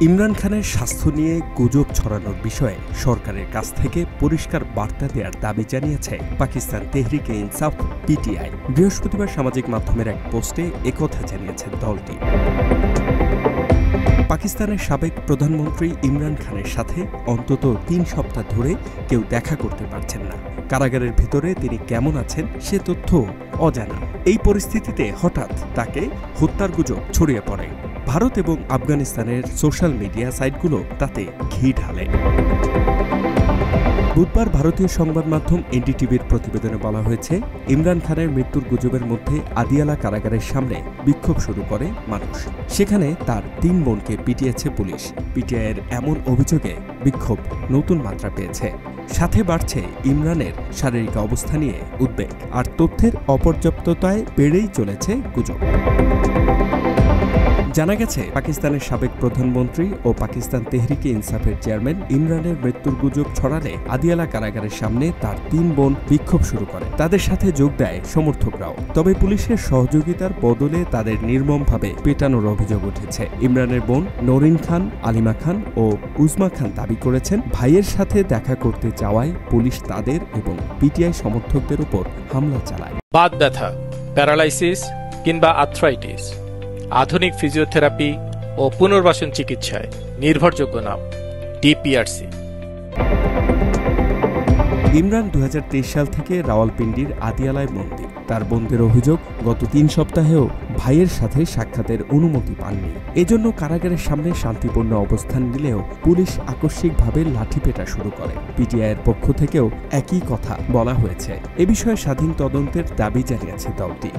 ইমরান খানের স্বাস্থ্য নিয়ে গুজব ছড়ানোর বিষয়ে সরকারের কাছ থেকে পরিষ্কার বার্তা দেওয়ার দাবি জানিয়েছে পাকিস্তান তেহরিকে ইনসাফ পিটিআই। বৃহস্পতিবার সামাজিক মাধ্যমের এক পোস্টে একথা জানিয়েছে দলটি। পাকিস্তানের সাবেক প্রধানমন্ত্রী ইমরান খানের সাথে অন্তত ৩ সপ্তাহ ধরে কেউ দেখা করতে পারছেন না। কারাগারের ভিতরে তিনি কেমন আছেন সে তথ্য অজানা। এই পরিস্থিতিতে হঠাৎ তাকে হত্যার গুজব ছড়িয়ে পড়ে। ভারত এবং আফগানিস্তানের সোশ্যাল মিডিয়া সাইটগুলো তাতে ঘি ঢালে। বুধবার ভারতীয় সংবাদ মাধ্যম এনডিটিভির প্রতিবেদনে বলা হয়েছে, ইমরান খানের মৃত্যুর গুজবের মধ্যে আদিয়ালা কারাগারের সামনে বিক্ষোভ শুরু করে মানুষ। সেখানে তার ৩ বোনকে পিটিয়েছে পুলিশ। পিটিআইয়ের এমন অভিযোগে বিক্ষোভ নতুন মাত্রা পেয়েছে। সাথে বাড়ছে ইমরানের শারীরিক অবস্থা নিয়ে উদ্বেগ, আর তথ্যের অপর্যাপ্ততায় বেড়েই চলেছে গুজব। জানা গেছে, পাকিস্তানের সাবেক প্রধানমন্ত্রী ও পাকিস্তান তেহরিকে ইনসাফের চেয়ারম্যান ইমরানের মৃত্যুর গুজব ছড়ালে আদিয়ালা কারাগারের সামনে তার ৩ বোন বিক্ষোভ শুরু করে। তাদের সাথে যোগ দেয় সমর্থকরাও। তবে পুলিশের সহযোগিতার বদলে তাদের নির্মমভাবে পেটানোর অভিযোগ উঠেছে। ইমরানের বোন নরিন খান, আলিমা খান ও উজমা খান দাবি করেছেন, ভাইয়ের সাথে দেখা করতে যাওয়ায় পুলিশ তাদের এবং পিটিআই সমর্থকদের উপর হামলা চালায়। বাত ব্যথা, প্যারালাইসিস কিংবা আর্থ্রাইটিস, আধুনিক ফিজিওথেরাপি ও পুনর্বাসন চিকিৎসায় নির্ভরযোগ্য নাম ডিপিআরসি। ইমরান ২০২৩ সাল থেকে রাওয়ালপিন্ডির আদিয়ালায় বন্দী। তার বোনদের অভিযোগ, গত ৩ সপ্তাহেও ভাইয়ের সাথে সাক্ষাতের অনুমতি পাননি। এজন্য কারাগারের সামনে শান্তিপূর্ণ অবস্থান নিলেও পুলিশ আকস্মিকভাবে লাঠিপেটা শুরু করে। পিটিআইয়ের পক্ষ থেকেও একই কথা বলা হয়েছে। এ বিষয়ে স্বাধীন তদন্তের দাবি জানিয়েছে দলটি।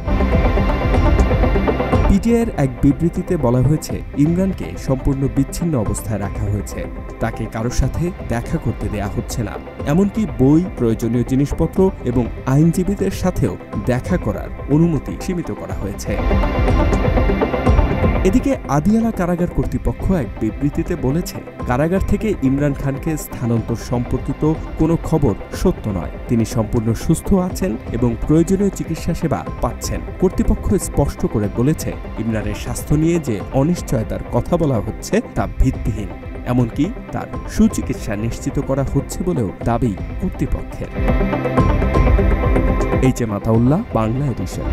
পিটিআইয়ের এক বিবৃতিতে বলা হয়েছে, ইমরানকে সম্পূর্ণ বিচ্ছিন্ন অবস্থায় রাখা হয়েছে। তাকে কারোর সাথে দেখা করতে দেয়া হচ্ছে না। এমনকি বই, প্রয়োজনীয় জিনিসপত্র এবং আইনজীবীদের সাথেও দেখা করার অনুমতি সীমিত করা হয়েছে। এদিকে আদিয়ালা কারাগার কর্তৃপক্ষ এক বিবৃতিতে বলেছে, কারাগার থেকে ইমরান খানকে স্থানান্তর সম্পর্কিত কোনো খবর সত্য নয়। তিনি সম্পূর্ণ সুস্থ আছেন এবং প্রয়োজনীয় চিকিৎসা সেবা পাচ্ছেন। কর্তৃপক্ষ স্পষ্ট করে বলেছে, ইমরানের স্বাস্থ্য নিয়ে যে অনিশ্চয়তার কথা বলা হচ্ছে তা ভিত্তিহীন। এমনকি তার সুচিকিৎসা নিশ্চিত করা হচ্ছে বলেও দাবি কর্তৃপক্ষের। H M Ataullah, Bangla addition.